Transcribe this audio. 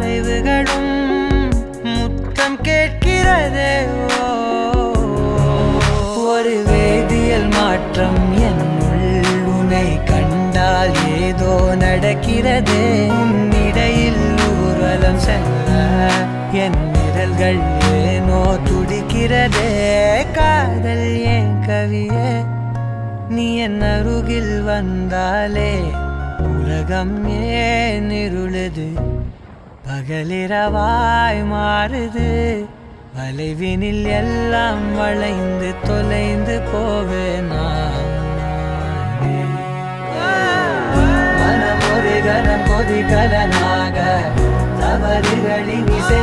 தொலைவுகளும் முத்தம் கேட்கிறதே. ஒரு வேதியியல் மாற்றம் என்னுள் உன்னை கண்டால் ஏதோ நடக்கிறதே. இடையில் ஊர்வலம் செல்ல என் விரல்கள் ஏனோ துடிக்கிறதே. காதல் ஏன் கவியே, நீ என் அருகில் வந்தாலே உலகம் ஏன் இருளுது, பகலிரவாய் மாறுது. வளைவினில் எல்லாம் வளைந்து தொலைந்து போவேனா. மனம் ஒரு கனம் கொதிகலனாக தவறுகளின் இசை